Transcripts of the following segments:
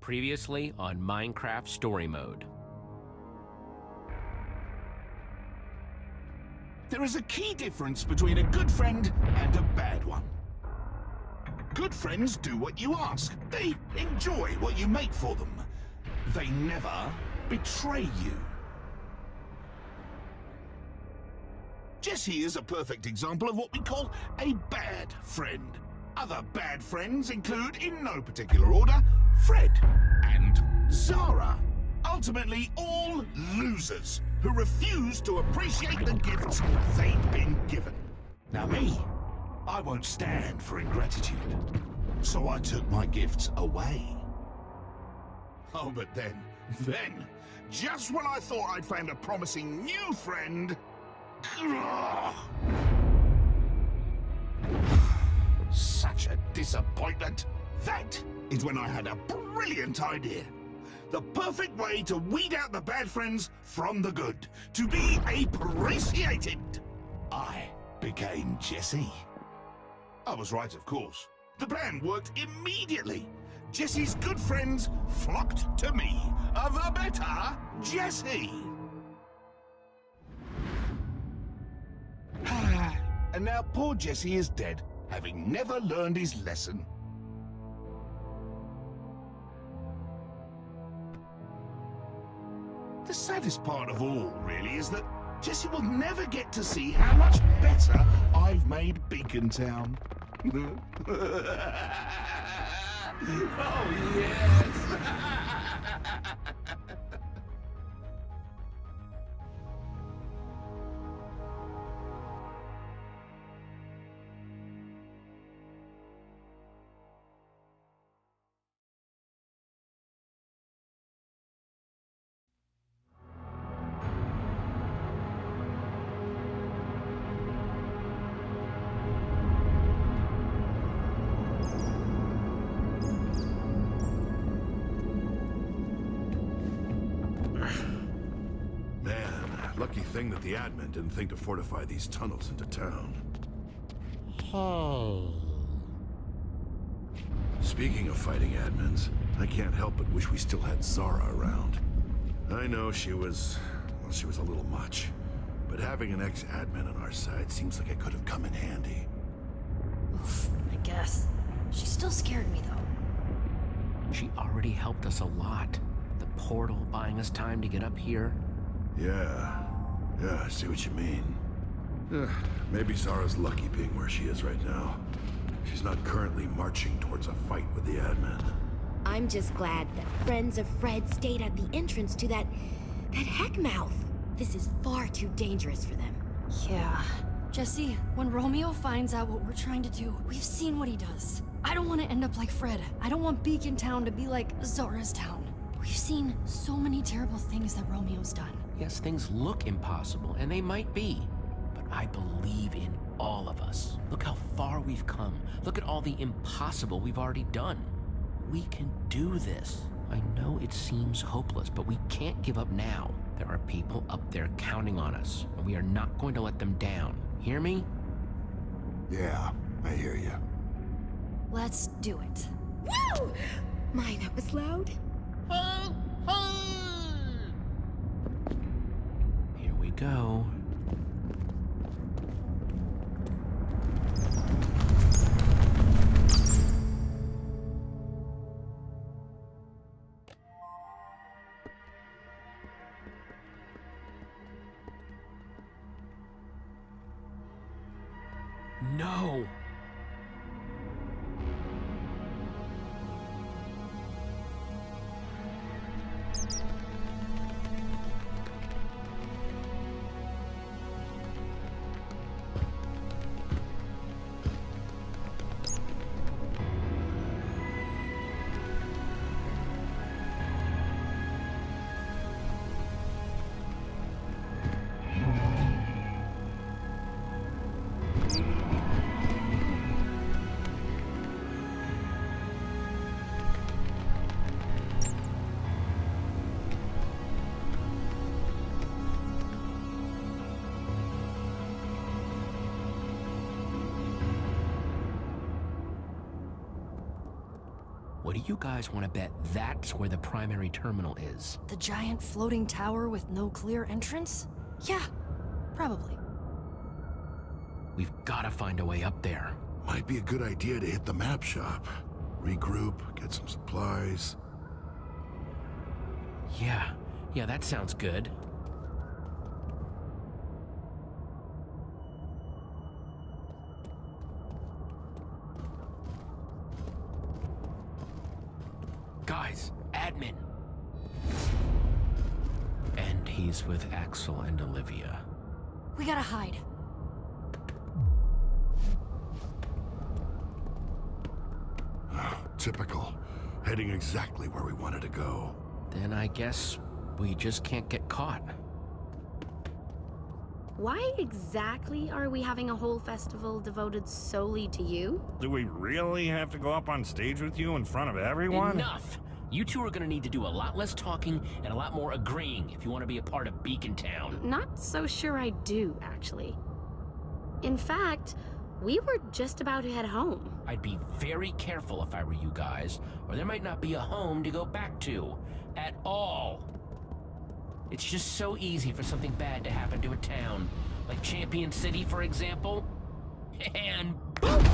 Previously on Minecraft Story Mode. There is a key difference between a good friend and a bad one. Good friends do what you ask. They enjoy what you make for them. They never betray you. Jesse is a perfect example of what we call a bad friend. Other bad friends include, in no particular order, Fred and Zara. Ultimately, all losers who refuse to appreciate the gifts they'd been given. Now me, I won't stand for ingratitude, so I took my gifts away. Oh, but then, just when I thought I'd found a promising new friend, such a disappointment. That is when I had a brilliant idea. The perfect way to weed out the bad friends from the good. To be appreciated. I became Jesse. I was right, of course. The plan worked immediately. Jesse's good friends flocked to me. The better Jesse. And now poor Jesse is dead, having never learned his lesson. The saddest part of all, really, is that Jesse will never get to see how much better I've made Beacon Town. Oh, yes! Lucky thing that the admin didn't think to fortify these tunnels into town. Speaking of fighting admins, I can't help but wish we still had Zara around. I know she was a little much, but having an ex-admin on our side seems like it could have come in handy. Oof, I guess. She still scared me, though. She already helped us a lot. The portal buying us time to get up here. Yeah, I see what you mean. Maybe Zara's lucky being where she is right now. She's not currently marching towards a fight with the admin. I'm just glad that friends of Fred stayed at the entrance to that heck mouth. This is far too dangerous for them. Yeah. Jesse, when Romeo finds out what we're trying to do, we've seen what he does. I don't want to end up like Fred. I don't want Beacon Town to be like Zara's town. We've seen so many terrible things that Romeo's done. Yes, things look impossible, and they might be. But I believe in all of us. Look how far we've come. Look at all the impossible we've already done. We can do this. I know it seems hopeless, but we can't give up now. There are people up there counting on us, and we are not going to let them down. Hear me? Yeah, I hear you. Let's do it. Woo! My, that was loud. Here we go. No! What do you guys want to bet that's where the primary terminal is? The giant floating tower with no clear entrance? Yeah, probably. We've got to find a way up there. Might be a good idea to hit the map shop. Regroup, get some supplies. Yeah, that sounds good. Guys, admin. And he's with Axel and Olivia. We gotta hide. Typical. Heading exactly where we wanted to go. Then I guess we just can't get caught. Why exactly are we having a whole festival devoted solely to you? Do we really have to go up on stage with you in front of everyone? Enough! You two are gonna need to do a lot less talking and a lot more agreeing if you want to be a part of Beacon Town. Not so sure I do, actually. In fact, we were just about to head home. I'd be very careful if I were you guys, or there might not be a home to go back to. At all. It's just so easy for something bad to happen to a town. Like Champion City, for example. And boom!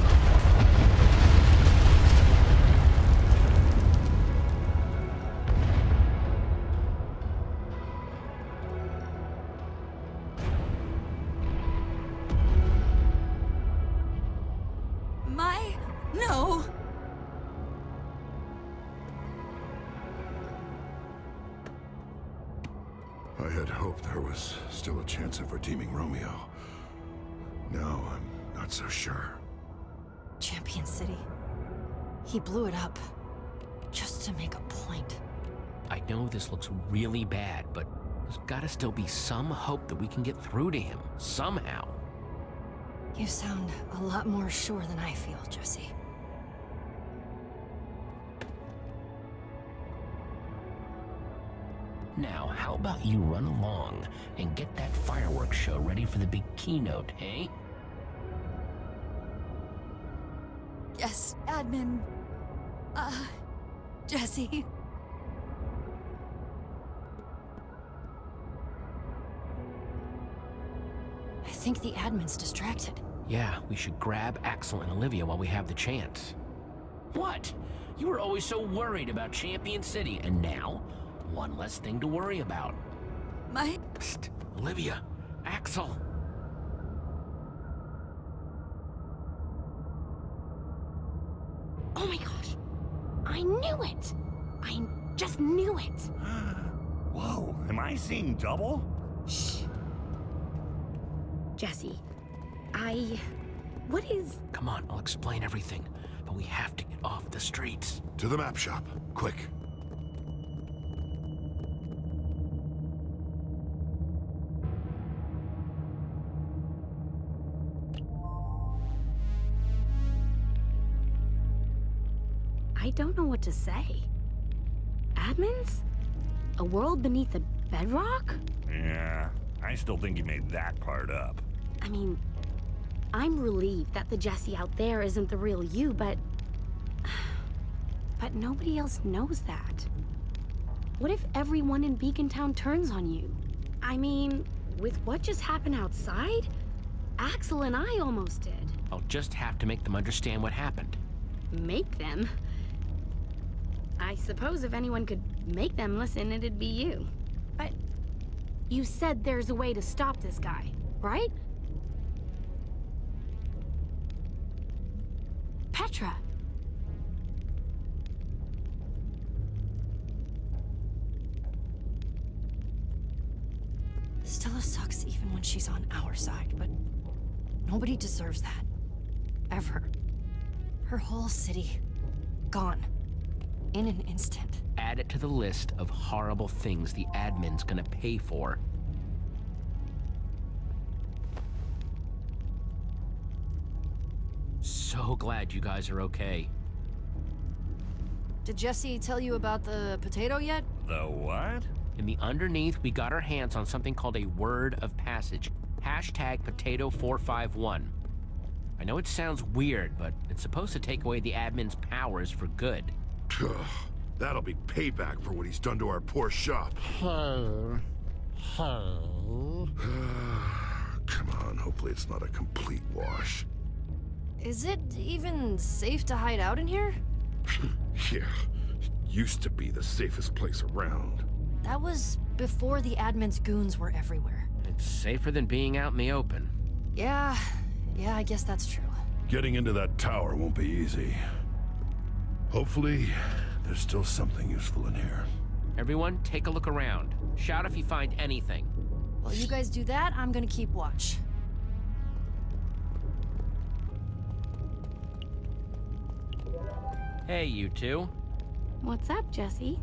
No! I had hoped there was still a chance of redeeming Romeo. Now I'm not so sure. Champion City. He blew it up. Just to make a point. I know this looks really bad, but there's gotta still be some hope that we can get through to him, somehow. You sound a lot more sure than I feel, Jesse. Now, how about you run along and get that fireworks show ready for the big keynote, eh? Yes, admin. Jesse. I think the admin's distracted. Yeah, we should grab Axel and Olivia while we have the chance. What? You were always so worried about Champion City, and now, one less thing to worry about. Psst, Olivia, Axel. Oh my gosh! I knew it! I just knew it! Whoa, am I seeing double? Shh. Jesse, what is... Come on, I'll explain everything, but we have to get off the streets. To the map shop, quick. I don't know what to say. Admins? A world beneath the bedrock? Yeah, I still think you made that part up. I mean, I'm relieved that the Jesse out there isn't the real you, but nobody else knows that. What if everyone in Beacon Town turns on you? I mean, with what just happened outside, Axel and I almost did. I'll just have to make them understand what happened. Make them? I suppose if anyone could make them listen, it'd be you. But you said there's a way to stop this guy, right? Petra! Stella sucks even when she's on our side, but nobody deserves that. Ever. Her whole city, gone. In an instant. Add it to the list of horrible things the admin's gonna pay for. So glad you guys are okay. Did Jesse tell you about the potato yet? The what? In the underneath, we got our hands on something called a word of passage. Hashtag potato451. I know it sounds weird, but it's supposed to take away the admin's powers for good. Ugh, that'll be payback for what he's done to our poor shop. Come on, hopefully it's not a complete wash. Is it even safe to hide out in here? Yeah, it used to be the safest place around. That was before the admin's goons were everywhere. It's safer than being out in the open. Yeah, I guess that's true. Getting into that tower won't be easy. Hopefully, there's still something useful in here. Everyone, take a look around. Shout if you find anything. While you guys do that, I'm gonna keep watch. Hey, you two. What's up, Jesse?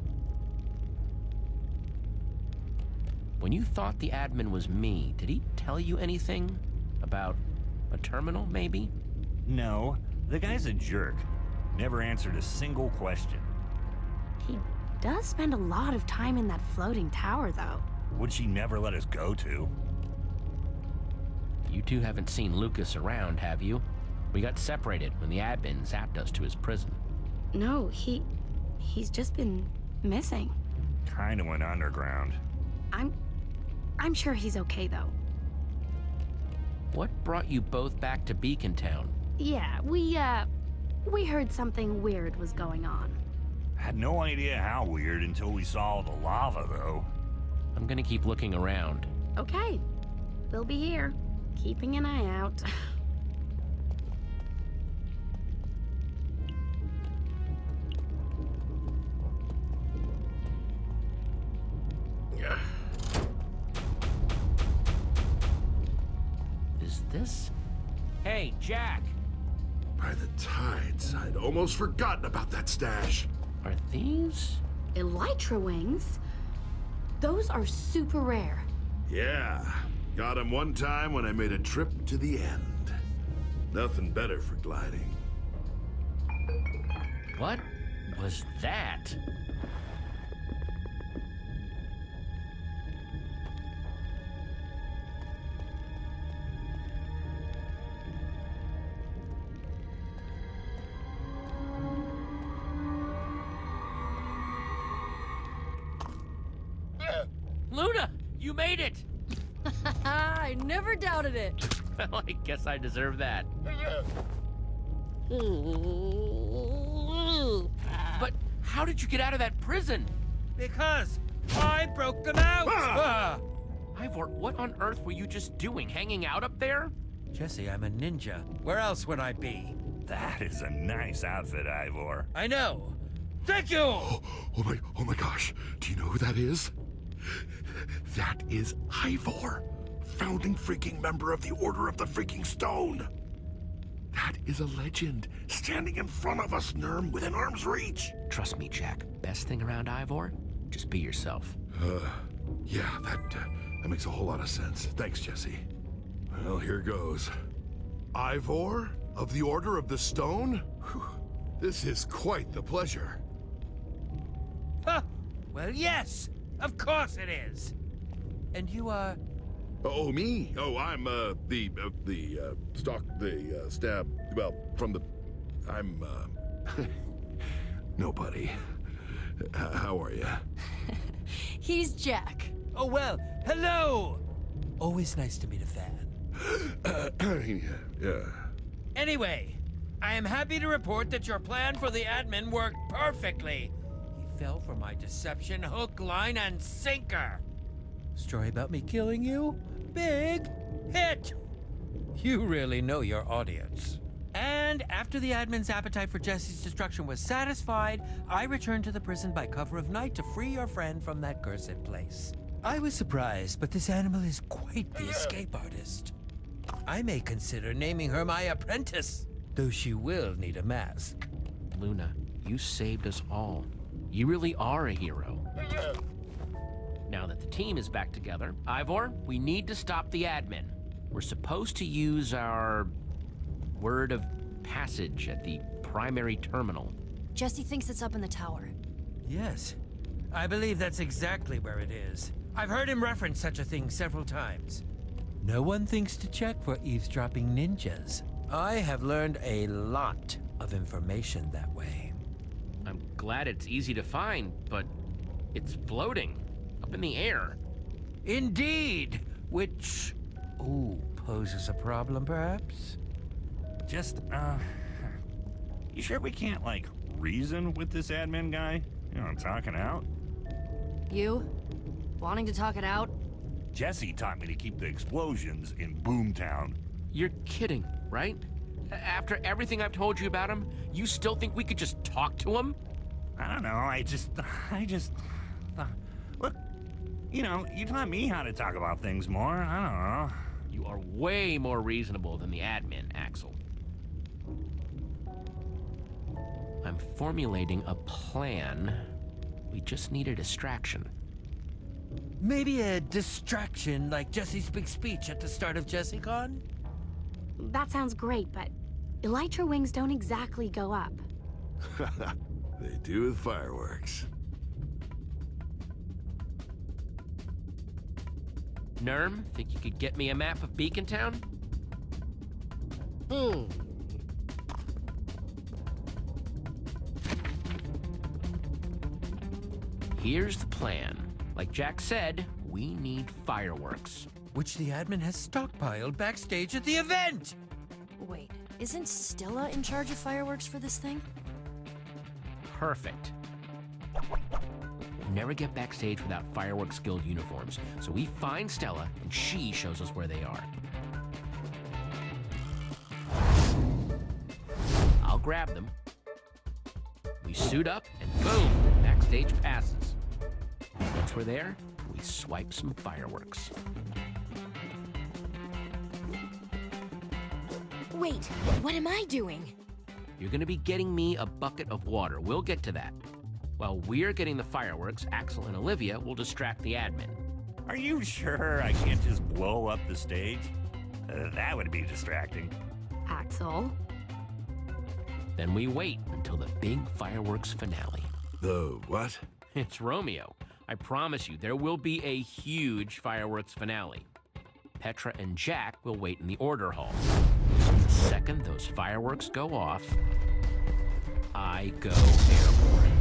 When you thought the admin was me, did he tell you anything? About a terminal, maybe? No, the guy's a jerk. Never answered a single question. He does spend a lot of time in that floating tower, though. Would she never let us go to? You two haven't seen Lucas around, have you? We got separated when the admin zapped us to his prison. No, he's just been missing. Kinda went underground. I'm sure he's okay, though. What brought you both back to Beacon Town? Yeah, we heard something weird was going on. Had no idea how weird until we saw the lava, though. I'm gonna keep looking around. Okay, we'll be here, keeping an eye out. Is this? Hey, Jack! By the tides, I'd almost forgotten about that stash. Are these? Elytra wings? Those are super rare. Yeah, got him one time when I made a trip to the end. Nothing better for gliding. What was that? Luna, you made it! I never doubted it. Well, I guess I deserve that. But how did you get out of that prison? Because I broke them out! Ivor, what on earth were you just doing, hanging out up there? Jesse, I'm a ninja. Where else would I be? That is a nice outfit, Ivor. I know. Thank you! Oh my gosh, do you know who that is? That is Ivor, founding freaking member of the Order of the Freaking Stone. That is a legend, standing in front of us, Nurm, within arm's reach. Trust me, Jack. Best thing around Ivor? Just be yourself. Yeah, that makes a whole lot of sense. Thanks, Jesse. Well, here goes. Ivor of the Order of the Stone? Whew, this is quite the pleasure. Huh. Well, yes! Of course it is! And you are... Oh, me? Oh, I'm, stab, well, from the... I'm, nobody. How are you? He's Jack. Oh, well, hello! Always nice to meet a fan. Yeah. Anyway, I am happy to report that your plan for the admin worked perfectly. He fell for my deception hook, line, and sinker. Story about me killing you? Big hit! You really know your audience. And after the admin's appetite for Jesse's destruction was satisfied, I returned to the prison by cover of night to free your friend from that cursed place. I was surprised, but this animal is quite the escape artist. I may consider naming her my apprentice, though she will need a mask. Luna, you saved us all. You really are a hero. Now that the team is back together, Ivor, we need to stop the admin. We're supposed to use our word of passage at the primary terminal. Jesse thinks it's up in the tower. Yes, I believe that's exactly where it is. I've heard him reference such a thing several times. No one thinks to check for eavesdropping ninjas. I have learned a lot of information that way. I'm glad it's easy to find, but it's floating up in the air. Indeed, which, poses a problem, perhaps? Just, you sure we can't, like, reason with this admin guy? You know, talking out? You? Wanting to talk it out? Jesse taught me to keep the explosions in Boomtown. You're kidding, right? After everything I've told you about him, you still think we could just talk to him? I don't know, I just, look, you know, you taught me how to talk about things more, I don't know. You are way more reasonable than the admin, Axel. I'm formulating a plan. We just need a distraction. Maybe a distraction like Jesse's big speech at the start of JesseCon? That sounds great, but elytra wings don't exactly go up. They do with fireworks. Nurm, think you could get me a map of Beacon Town? Here's the plan. Like Jack said, we need fireworks. Which the admin has stockpiled backstage at the event! Wait, isn't Stella in charge of fireworks for this thing? Perfect. We'll never get backstage without Fireworks Guild uniforms, so we find Stella and she shows us where they are. I'll grab them. We suit up and boom, backstage passes. Once we're there, we swipe some fireworks. Wait, what am I doing? You're gonna be getting me a bucket of water. We'll get to that. While we're getting the fireworks, Axel and Olivia will distract the admin. Are you sure I can't just blow up the stage? That would be distracting. Axel? Then we wait until the big fireworks finale. The what? It's Romeo. I promise you, there will be a huge fireworks finale. Petra and Jack will wait in the order hall. The second those fireworks go off, I go airborne.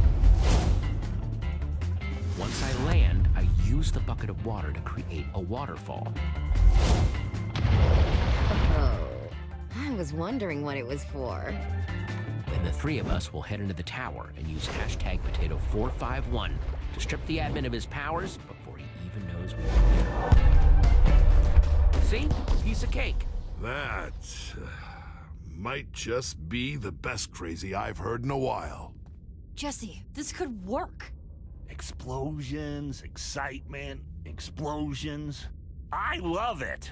Once I land, I use the bucket of water to create a waterfall. Oh, I was wondering what it was for. Then the three of us will head into the tower and use hashtag Potato451 to strip the admin of his powers before he even knows we're here. See? Piece of cake. That might just be the best crazy I've heard in a while. Jesse, this could work. Explosions, excitement, explosions. I love it!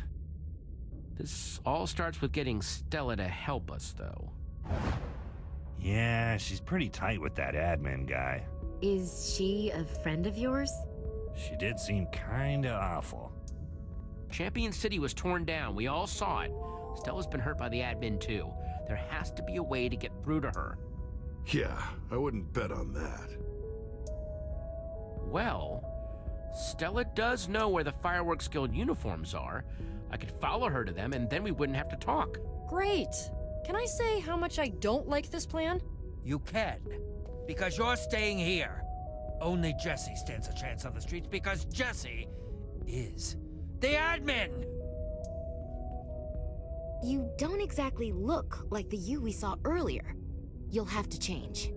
This all starts with getting Stella to help us, though. Yeah, she's pretty tight with that admin guy. Is she a friend of yours? She did seem kinda awful. Champion City was torn down. We all saw it. Stella's been hurt by the admin, too. There has to be a way to get through to her. Yeah, I wouldn't bet on that. Well, Stella does know where the Fireworks Guild uniforms are. I could follow her to them, and then we wouldn't have to talk. Great. Can I say how much I don't like this plan? You can, because you're staying here. Only Jesse stands a chance on the streets because Jesse is the admin! You don't exactly look like the you we saw earlier. You'll have to change.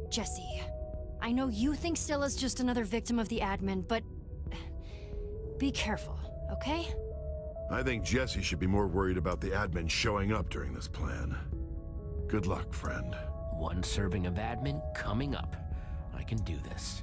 Jesse, I know you think Stella's just another victim of the admin, but be careful, okay? I think Jesse should be more worried about the admin showing up during this plan. Good luck, friend. One serving of admin coming up. I can do this.